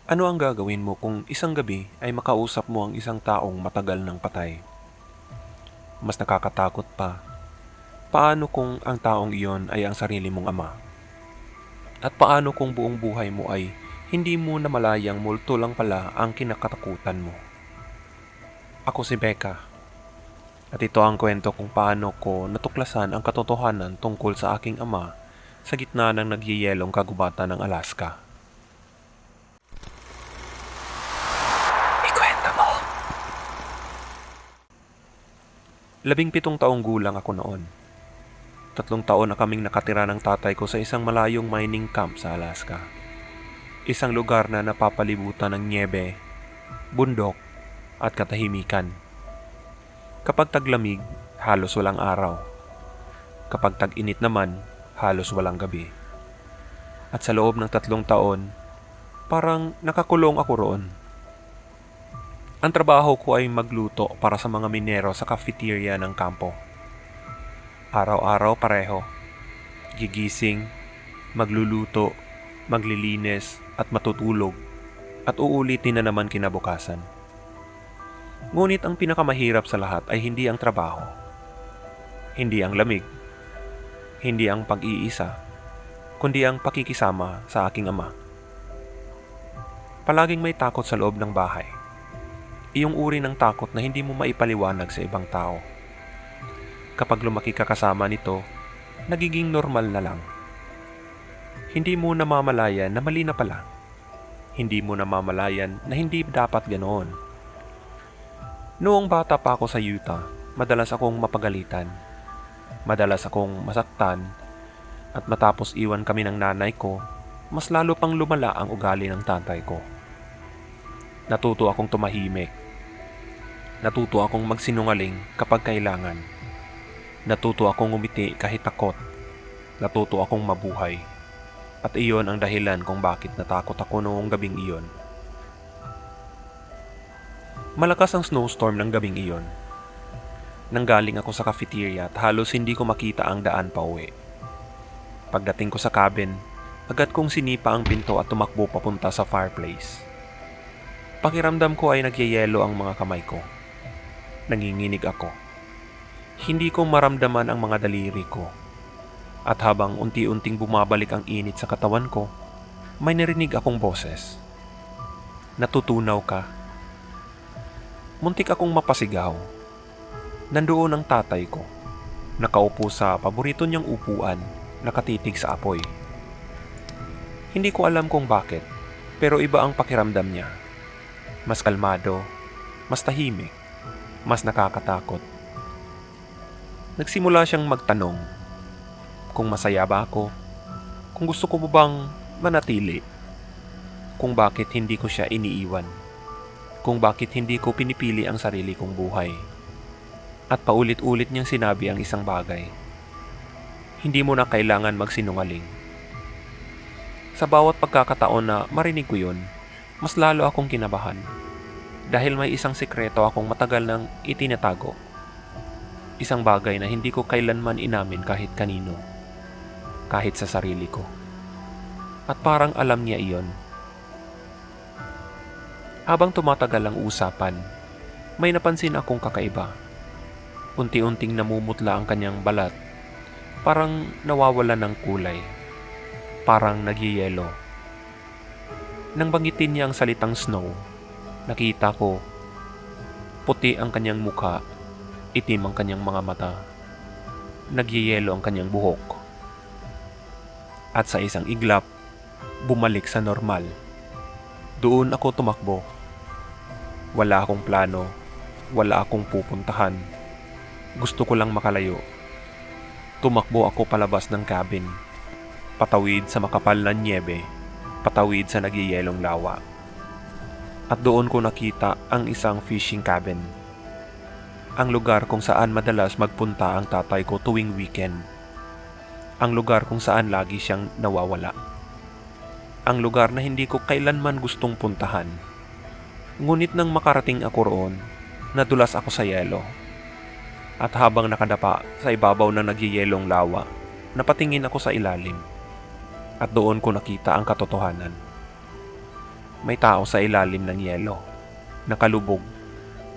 Ano ang gagawin mo kung isang gabi ay makausap mo ang isang taong matagal ng patay? Mas nakakatakot pa, paano kung ang taong iyon ay ang sarili mong ama? At paano kung buong buhay mo ay hindi mo namalayang multo lang pala ang kinakatakutan mo? Ako si Becca, at ito ang kwento kung paano ko natuklasan ang katotohanan tungkol sa aking ama sa gitna ng nagyayelong kagubatan ng Alaska. Ikwento mo. 17 taong gulang ako noon. 3 taon na kaming nakatira ng tatay ko sa isang malayong mining camp sa Alaska. Isang lugar na napapalibutan ng nyebe, bundok, at katahimikan. Kapag taglamig, halos walang araw. Kapag tag-init naman, halos walang gabi. At sa loob ng 3 taon, parang nakakulong ako roon. Ang trabaho ko ay magluto para sa mga minero sa cafeteria ng kampo. Araw-araw pareho. Gigising, magluluto, maglilinis at matutulog at uulitin na naman kinabukasan. Ngunit ang pinakamahirap sa lahat ay hindi ang trabaho. Hindi ang lamig. Hindi ang pag-iisa. Kundi ang pakikisama sa aking ama. Palaging may takot sa loob ng bahay. Iyong uri ng takot na hindi mo maipaliwanag sa ibang tao. Kapag lumaki ka kasama nito, nagiging normal na lang. Hindi mo namamalayan na mali na pala. Hindi mo namamalayan na hindi dapat ganoon. Noong bata pa ako sa Utah, madalas akong mapagalitan. Madalas akong masaktan. At matapos iwan kami ng nanay ko, mas lalo pang lumala ang ugali ng tatay ko. Natuto akong tumahimik. Natuto akong magsinungaling kapag kailangan. Natuto akong umiti kahit takot. Natuto akong mabuhay. At iyon ang dahilan kung bakit natakot ako noong gabing iyon. Malakas ang snowstorm ng gabing iyon. Nanggaling ako sa cafeteria at halos hindi ko makita ang daan pa uwi. Pagdating ko sa cabin, agad kong sinipa ang pinto at tumakbo papunta sa fireplace. Pakiramdam ko ay nagyayelo ang mga kamay ko. Nanginginig ako. Hindi ko maramdaman ang mga daliri ko. At habang unti-unting bumabalik ang init sa katawan ko, may narinig akong boses. Natutunaw ka. Muntik akong mapasigaw. Nandoon ang tatay ko. Nakaupo sa paborito niyang upuan, nakatitig sa apoy. Hindi ko alam kung bakit, pero iba ang pakiramdam niya. Mas kalmado, mas tahimik, mas nakakatakot. Nagsimula siyang magtanong kung masaya ba ako, kung gusto ko bang manatili, kung bakit hindi ko siya iniiwan, kung bakit hindi ko pinipili ang sarili kong buhay. At paulit-ulit niyang sinabi ang isang bagay. Hindi mo na kailangan magsinungaling. Sa bawat pagkakataon na marinig ko yun, mas lalo akong kinabahan. Dahil may isang sikreto akong matagal nang itinatago. Isang bagay na hindi ko kailanman inamin kahit kanino. Kahit sa sarili ko. At parang alam niya iyon. Habang tumatagal ang usapan, may napansin akong kakaiba. Unti-unting namumutla ang kanyang balat. Parang nawawala ng kulay. Parang nagyayelo. Nang banggitin niya ang salitang snow, nakita ko, puti ang kanyang mukha, itim ang kanyang mga mata, nagyayelo ang kanyang buhok. At sa isang iglap, bumalik sa normal. Doon ako tumakbo. Wala akong plano, wala akong pupuntahan. Gusto ko lang makalayo. Tumakbo ako palabas ng cabin, patawid sa makapal na nyebe, patawid sa nagyayelong lawa. At doon ko nakita ang isang fishing cabin. Ang lugar kung saan madalas magpunta ang tatay ko tuwing weekend. Ang lugar kung saan lagi siyang nawawala. Ang lugar na hindi ko kailanman gustong puntahan. Ngunit nang makarating ako roon, nadulas ako sa yelo. At habang nakadapa sa ibabaw ng nagyayelong lawa, napatingin ako sa ilalim. At doon ko nakita ang katotohanan. May tao sa ilalim ng yelo. Nakalubog,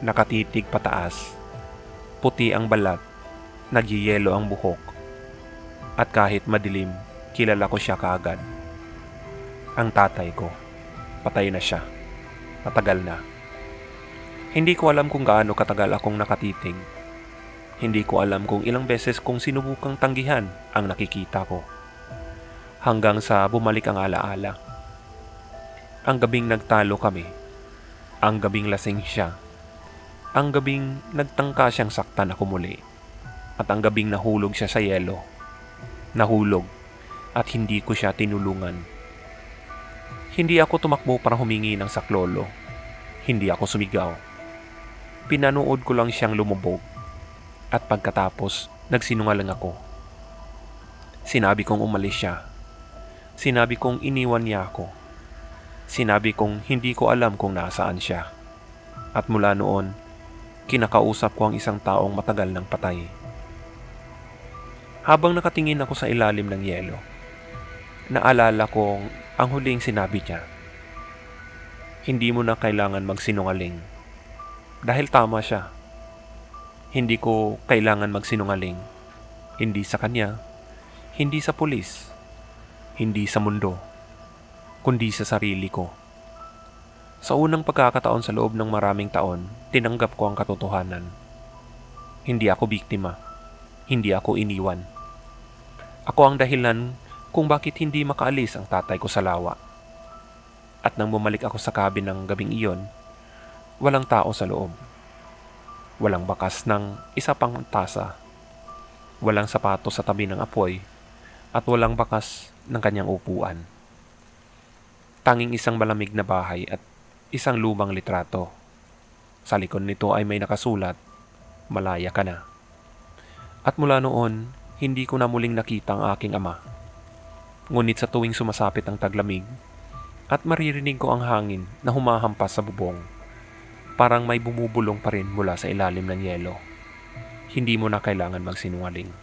nakatitig pataas. Puti ang balat, nagyeyelo ang buhok. At kahit madilim, kilala ko siya kaagad. Ang tatay ko. Patay na siya. Matagal na. Hindi ko alam kung gaano katagal akong nakatitig. Hindi ko alam kung ilang beses kong sinubukang tanggihan ang nakikita ko. Hanggang sa bumalik ang alaala. Ang gabing nagtalo kami. Ang gabing lasing siya. Ang gabing nagtangka siyang saktan ako muli. At ang gabing nahulog siya sa yelo. Nahulog at hindi ko siya tinulungan. Hindi ako tumakbo para humingi ng saklolo. Hindi ako sumigaw. Pinanood ko lang siyang lumubog. At pagkatapos, nagsinungaling ako. Sinabi kong umalis siya. Sinabi kong iniwan niya ako. Sinabi kong hindi ko alam kung nasaan siya. At mula noon, kinakausap ko ang isang taong matagal nang patay. Habang nakatingin ako sa ilalim ng yelo, naalala kong ang huling sinabi niya. Hindi mo na kailangan magsinungaling. Dahil tama siya. Hindi ko kailangan magsinungaling. Hindi sa kanya, hindi sa pulis, hindi sa mundo, kundi sa sarili ko. Sa unang pagkakataon sa loob ng maraming taon, tinanggap ko ang katotohanan. Hindi ako biktima. Hindi ako iniwan. Ako ang dahilan kung bakit hindi makaalis ang tatay ko sa lawa. At nang bumalik ako sa cabin ng gabing iyon, walang tao sa loob. Walang bakas ng isa pang tasa. Walang sapatos sa tabi ng apoy. At walang bakas ng kanyang upuan. Tanging isang malamig na bahay at isang lumang litrato. Sa likod nito ay may nakasulat, "Malaya ka na." At mula noon, hindi ko na muling nakita ang aking ama. Ngunit sa tuwing sumasapit ang taglamig, at maririnig ko ang hangin na humahampas sa bubong, parang may bumubulong pa rin mula sa ilalim ng yelo. Hindi mo na kailangan magsinungaling.